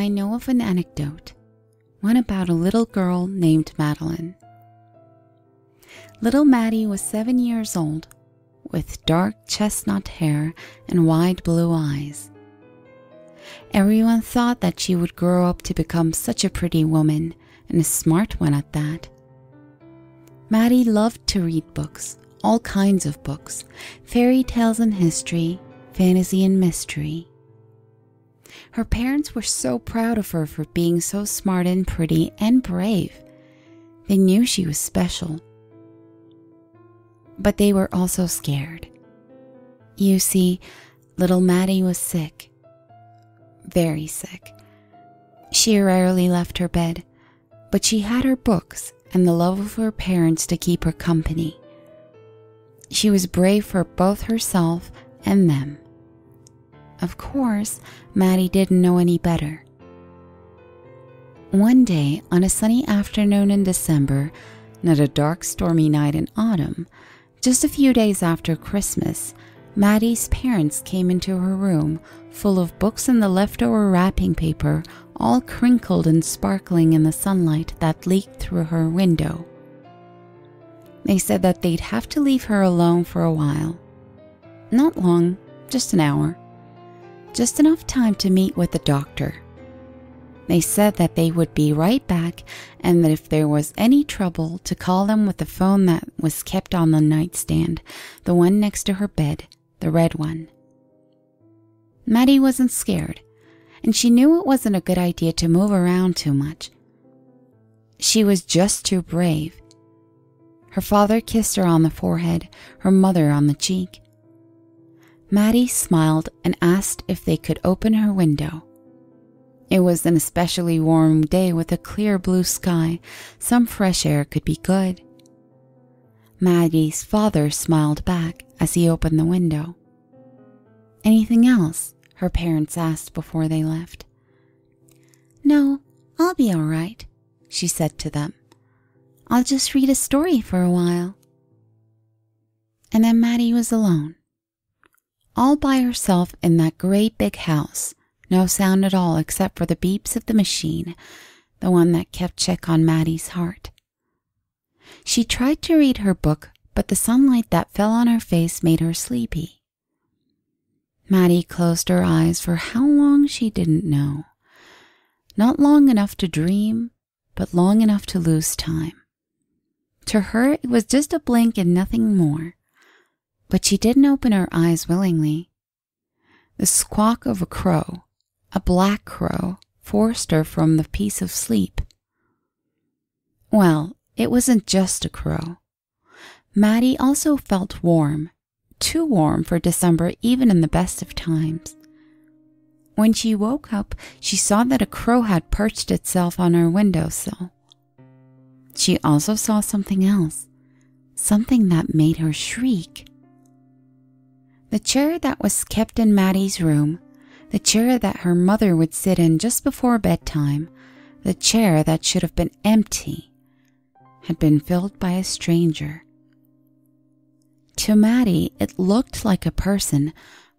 I know of an anecdote, one about a little girl named Madeline. Little Maddy was 7 years old, with dark chestnut hair and wide blue eyes. Everyone thought that she would grow up to become such a pretty woman, and a smart one at that. Maddy loved to read books, all kinds of books, fairy tales and history, fantasy and mystery. Her parents were so proud of her for being so smart and pretty and brave. They knew she was special. But they were also scared. You see, little Maddy was sick. Very sick. She rarely left her bed, but she had her books and the love of her parents to keep her company. She was brave for both herself and them. Of course, Maddy didn't know any better. One day, on a sunny afternoon in December, not a dark stormy night in autumn, just a few days after Christmas, Maddy's parents came into her room full of books and the leftover wrapping paper, all crinkled and sparkling in the sunlight that leaked through her window. They said that they'd have to leave her alone for a while. Not long, just an hour. Just enough time to meet with the doctor. They said that they would be right back and that if there was any trouble to call them with the phone that was kept on the nightstand, the one next to her bed, the red one. Maddy wasn't scared, and she knew it wasn't a good idea to move around too much. She was just too brave. Her father kissed her on the forehead, her mother on the cheek. Maddy smiled and asked if they could open her window. It was an especially warm day with a clear blue sky. Some fresh air could be good. Maddy's father smiled back as he opened the window. Anything else? Her parents asked before they left. No, I'll be all right, she said to them. I'll just read a story for a while. And then Maddy was alone. All by herself in that great big house. No sound at all except for the beeps of the machine, the one that kept check on Maddy's heart. She tried to read her book, but the sunlight that fell on her face made her sleepy. Maddy closed her eyes for how long she didn't know. Not long enough to dream, but long enough to lose time. To her, it was just a blink and nothing more. But she didn't open her eyes willingly. The squawk of a crow, a black crow, forced her from the peace of sleep. Well, it wasn't just a crow. Maddy also felt warm, too warm for December even in the best of times. When she woke up, she saw that a crow had perched itself on her windowsill. She also saw something else, something that made her shriek. The chair that was kept in Maddy's room, the chair that her mother would sit in just before bedtime, the chair that should have been empty, had been filled by a stranger. To Maddy, it looked like a person,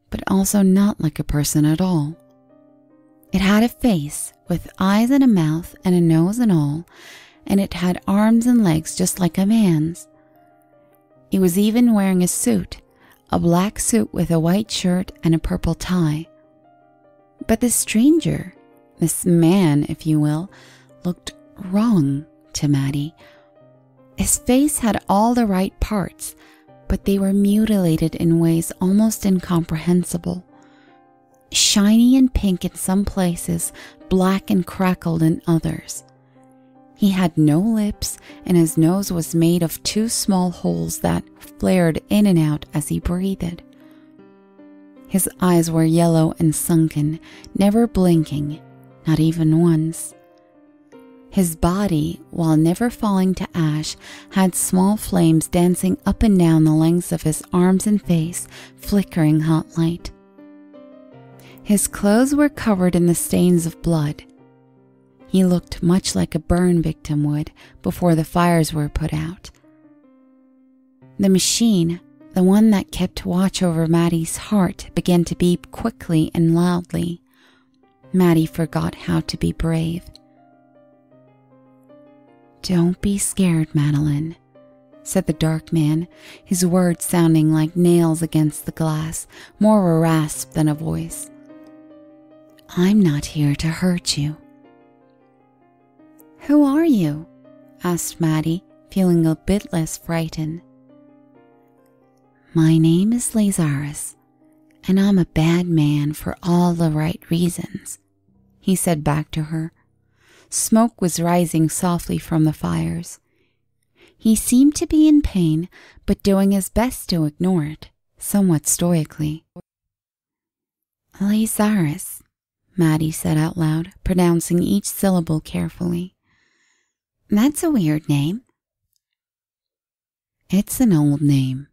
but also not like a person at all. It had a face with eyes and a mouth and a nose and all, and it had arms and legs just like a man's. It was even wearing a suit, a black suit with a white shirt and a purple tie. But this stranger, this man, if you will, looked wrong to Maddy. His face had all the right parts, but they were mutilated in ways almost incomprehensible. Shiny and pink in some places, black and crackled in others. He had no lips, and his nose was made of two small holes that flared in and out as he breathed. His eyes were yellow and sunken, never blinking, not even once. His body, while never falling to ash, had small flames dancing up and down the lengths of his arms and face, flickering hot light. His clothes were covered in the stains of blood. He looked much like a burn victim would before the fires were put out. The machine, the one that kept watch over Maddy's heart, began to beep quickly and loudly. Maddy forgot how to be brave. "Don't be scared, Madeline," said the dark man, his words sounding like nails against the glass, more a rasp than a voice. "I'm not here to hurt you." "Who are you?" asked Maddy, feeling a bit less frightened. "My name is Lazarus, and I'm a bad man for all the right reasons," he said back to her. Smoke was rising softly from the fires. He seemed to be in pain, but doing his best to ignore it, somewhat stoically. "Lazarus," Maddy said out loud, pronouncing each syllable carefully. "That's a weird name." "It's an old name,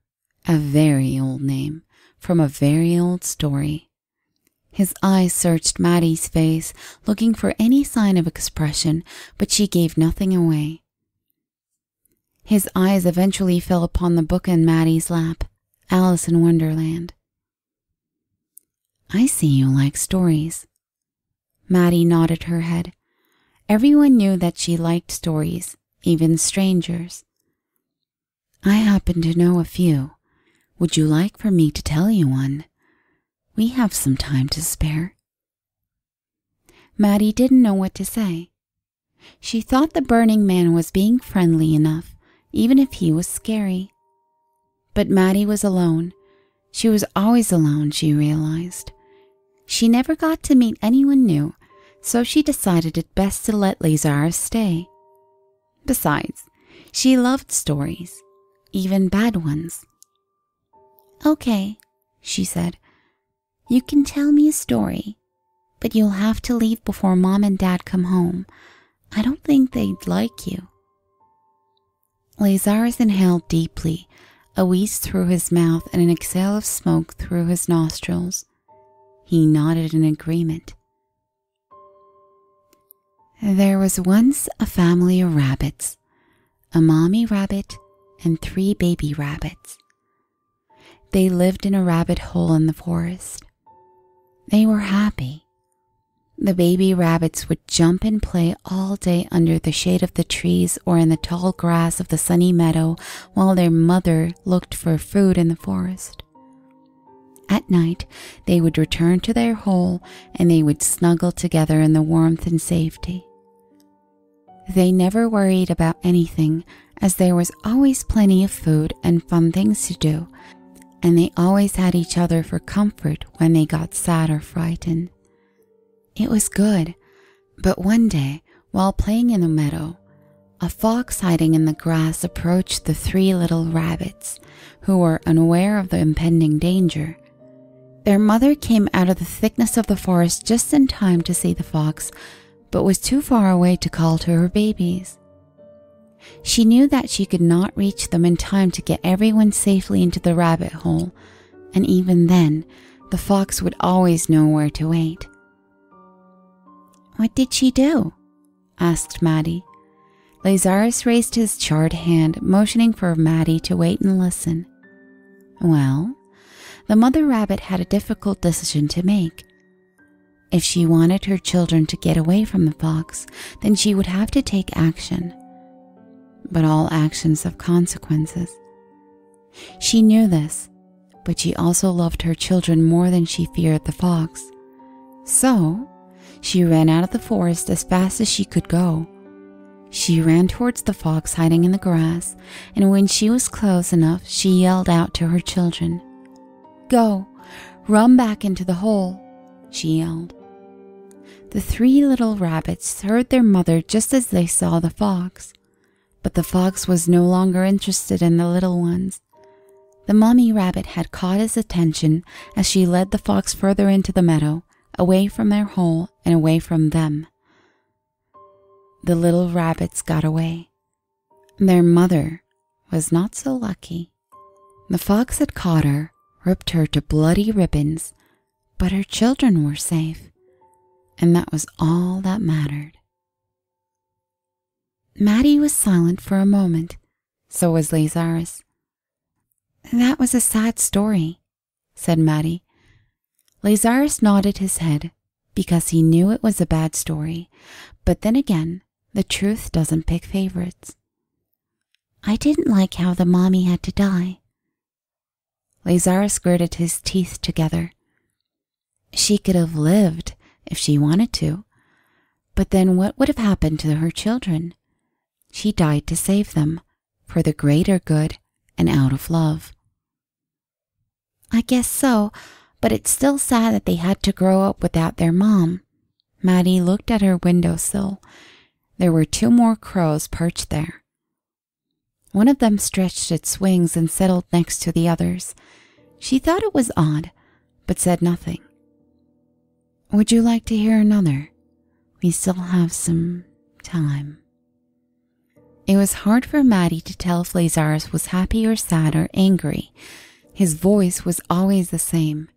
a very old name, from a very old story." His eyes searched Maddy's face, looking for any sign of expression, but she gave nothing away. His eyes eventually fell upon the book in Maddy's lap, Alice in Wonderland. "I see you like stories." Maddy nodded her head. Everyone knew that she liked stories, even strangers. "I happen to know a few. Would you like for me to tell you one? We have some time to spare." Maddy didn't know what to say. She thought the burning man was being friendly enough, even if he was scary. But Maddy was alone. She was always alone, she realized. She never got to meet anyone new, so she decided it best to let Lazarus stay. Besides, she loved stories, even bad ones. "Okay," she said. "You can tell me a story, but you'll have to leave before Mom and Dad come home. I don't think they'd like you." Lazarus inhaled deeply, a wheeze through his mouth and an exhale of smoke through his nostrils. He nodded in agreement. "There was once a family of rabbits, a mommy rabbit and 3 baby rabbits. They lived in a rabbit hole in the forest. They were happy. The baby rabbits would jump and play all day under the shade of the trees or in the tall grass of the sunny meadow while their mother looked for food in the forest. At night, they would return to their hole and they would snuggle together in the warmth and safety. They never worried about anything, as there was always plenty of food and fun things to do, and they always had each other for comfort when they got sad or frightened. It was good, but one day, while playing in the meadow, a fox hiding in the grass approached the 3 little rabbits, who were unaware of the impending danger. Their mother came out of the thickness of the forest just in time to see the fox, but was too far away to call to her babies. She knew that she could not reach them in time to get everyone safely into the rabbit hole, and even then, the fox would always know where to wait. "What did she do?" asked Maddy. Lazarus raised his charred hand, motioning for Maddy to wait and listen. "Well, the mother rabbit had a difficult decision to make. If she wanted her children to get away from the fox, then she would have to take action. But all actions have consequences. She knew this, but she also loved her children more than she feared the fox. So, she ran out of the forest as fast as she could go. She ran towards the fox hiding in the grass, and when she was close enough, she yelled out to her children. "Go! Run back into the hole!" she yelled. The 3 little rabbits heard their mother just as they saw the fox. But the fox was no longer interested in the little ones. The mommy rabbit had caught his attention as she led the fox further into the meadow, away from their hole and away from them. The little rabbits got away. Their mother was not so lucky. The fox had caught her, ripped her to bloody ribbons, but her children were safe, and that was all that mattered. Maddy was silent for a moment. So was Lazarus. "That was a sad story," said Maddy. Lazarus nodded his head, because he knew it was a bad story, but then again, the truth doesn't pick favorites. I didn't like how the mommy had to die. Lazarus gritted his teeth together. She could have lived if she wanted to, but then what would have happened to her children? She died to save them, for the greater good and out of love. I guess so, but it's still sad that they had to grow up without their mom. Maddy looked at her windowsill. There were 2 more crows perched there. One of them stretched its wings and settled next to the others. She thought it was odd, but said nothing. Would you like to hear another? We still have some time. It was hard for Maddy to tell if Lazarus was happy or sad or angry. His voice was always the same.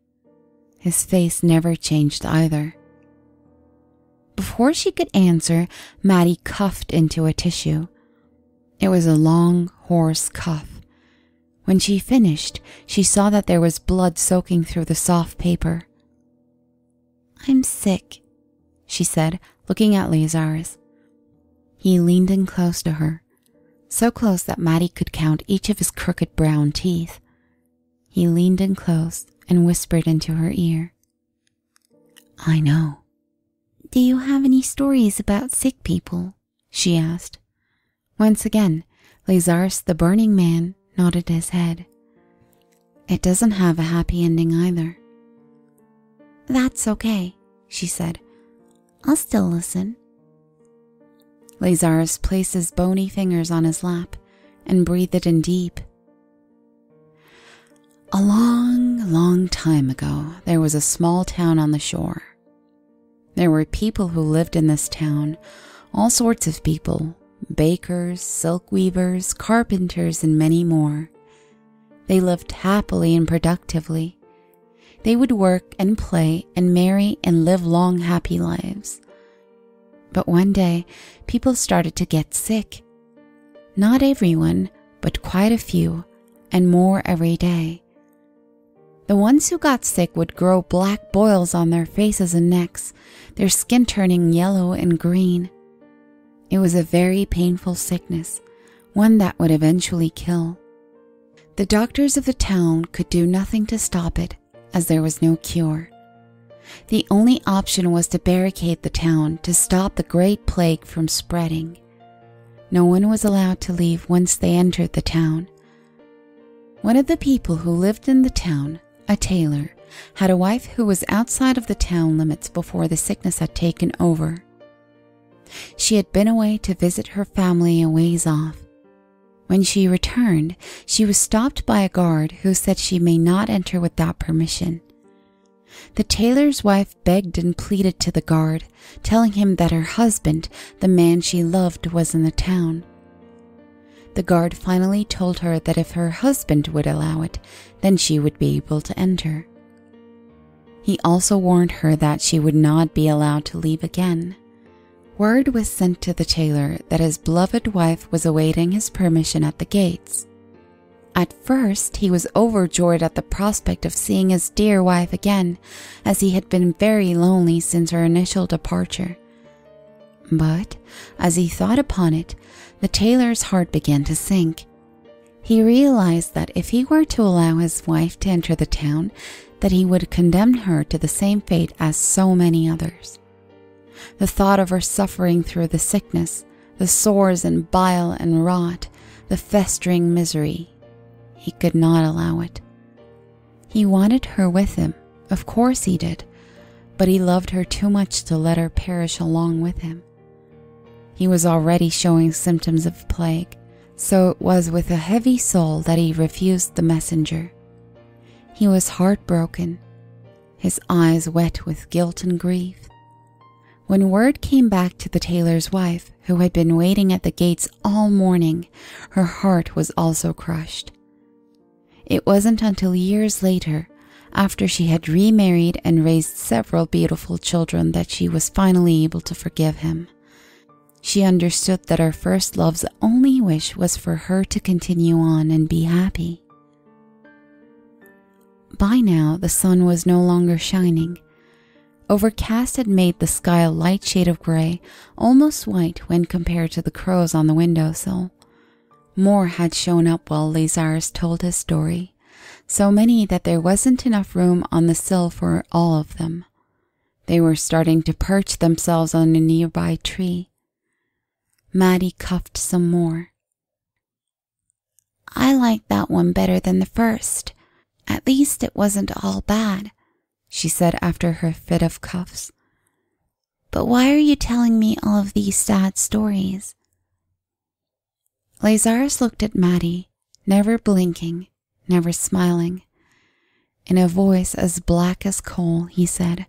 His face never changed either. Before she could answer, Maddy coughed into a tissue. It was a long, hoarse cough. When she finished, she saw that there was blood soaking through the soft paper. I'm sick, she said, looking at Lazarus. He leaned in close to her, so close that Maddy could count each of his crooked brown teeth. He leaned in close and whispered into her ear. I know. Do you have any stories about sick people? She asked. Once again, Lazarus the Burning Man nodded his head. It doesn't have a happy ending either. That's okay, she said. I'll still listen. Lazarus placed his bony fingers on his lap and breathed in deep. A long, long time ago, there was a small town on the shore. There were people who lived in this town, all sorts of people, bakers, silk weavers, carpenters, and many more. They lived happily and productively. They would work and play and marry and live long, happy lives. But one day, people started to get sick. Not everyone, but quite a few, and more every day. The ones who got sick would grow black boils on their faces and necks, their skin turning yellow and green. It was a very painful sickness, one that would eventually kill. The doctors of the town could do nothing to stop it, as there was no cure. The only option was to barricade the town to stop the great plague from spreading. No one was allowed to leave once they entered the town. One of the people who lived in the town, a tailor, had a wife who was outside of the town limits before the sickness had taken over. She had been away to visit her family a ways off. When she returned, she was stopped by a guard who said she may not enter without permission. The tailor's wife begged and pleaded to the guard, telling him that her husband, the man she loved, was in the town. The guard finally told her that if her husband would allow it, then she would be able to enter. He also warned her that she would not be allowed to leave again. Word was sent to the tailor that his beloved wife was awaiting his permission at the gates. At first, he was overjoyed at the prospect of seeing his dear wife again, as he had been very lonely since her initial departure. But, as he thought upon it, the tailor's heart began to sink. He realized that if he were to allow his wife to enter the town, that he would condemn her to the same fate as so many others. The thought of her suffering through the sickness, the sores and bile and rot, the festering misery, he could not allow it. He wanted her with him, of course he did, but he loved her too much to let her perish along with him. He was already showing symptoms of plague, so it was with a heavy soul that he refused the messenger. He was heartbroken, his eyes wet with guilt and grief. When word came back to the tailor's wife, who had been waiting at the gates all morning, her heart was also crushed. It wasn't until years later, after she had remarried and raised several beautiful children, that she was finally able to forgive him. She understood that her first love's only wish was for her to continue on and be happy. By now, the sun was no longer shining. Overcast had made the sky a light shade of gray, almost white when compared to the crows on the windowsill. More had shown up while Lazarus told his story, so many that there wasn't enough room on the sill for all of them. They were starting to perch themselves on a nearby tree. Maddy cuffed some more. "I like that one better than the first. At least it wasn't all bad," she said after her fit of cuffs. "But why are you telling me all of these sad stories?" Lazarus looked at Maddy, never blinking, never smiling. In a voice as black as coal, he said,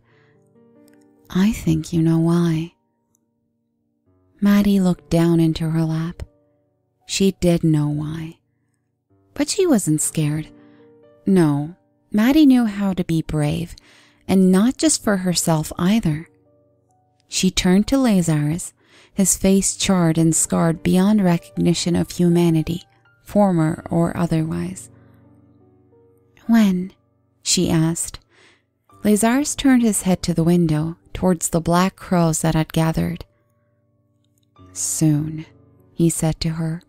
"I think you know why." Maddy looked down into her lap. She did know why. But she wasn't scared. No, Maddy knew how to be brave, and not just for herself either. She turned to Lazarus, his face charred and scarred beyond recognition of humanity, former or otherwise. "When?" she asked. Lazarus turned his head to the window, towards the black crows that had gathered. "Soon," he said to her.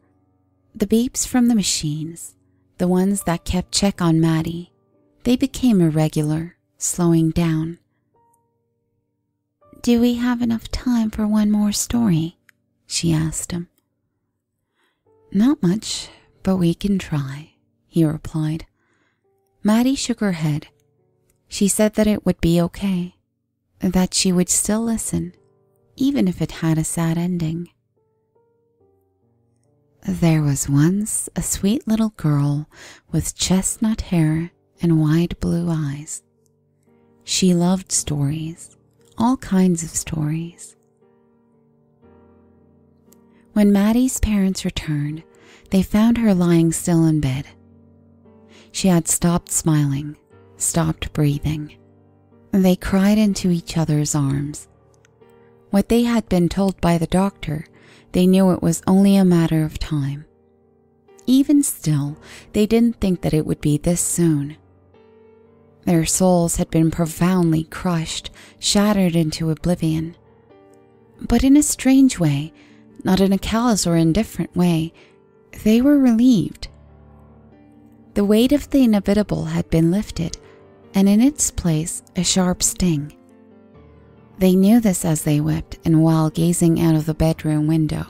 The beeps from the machines, the ones that kept check on Maddy, they became irregular, slowing down. "Do we have enough time for one more story?" she asked him. "Not much, but we can try," he replied. Maddy shook her head. She said that it would be okay, that she would still listen, even if it had a sad ending. There was once a sweet little girl with chestnut hair and wide blue eyes. She loved stories, all kinds of stories. When Maddy's parents returned, they found her lying still in bed. She had stopped smiling, stopped breathing. They cried into each other's arms. What they had been told by the doctor, they knew it was only a matter of time. Even still, they didn't think that it would be this soon. Their souls had been profoundly crushed, shattered into oblivion. But in a strange way, not in a callous or indifferent way, they were relieved. The weight of the inevitable had been lifted, and in its place a sharp sting. They knew this as they wept and while gazing out of the bedroom window.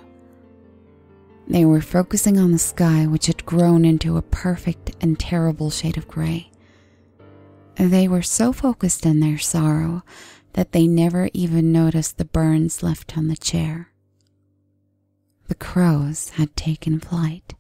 They were focusing on the sky, which had grown into a perfect and terrible shade of gray. They were so focused in their sorrow that they never even noticed the burns left on the chair. The crows had taken flight.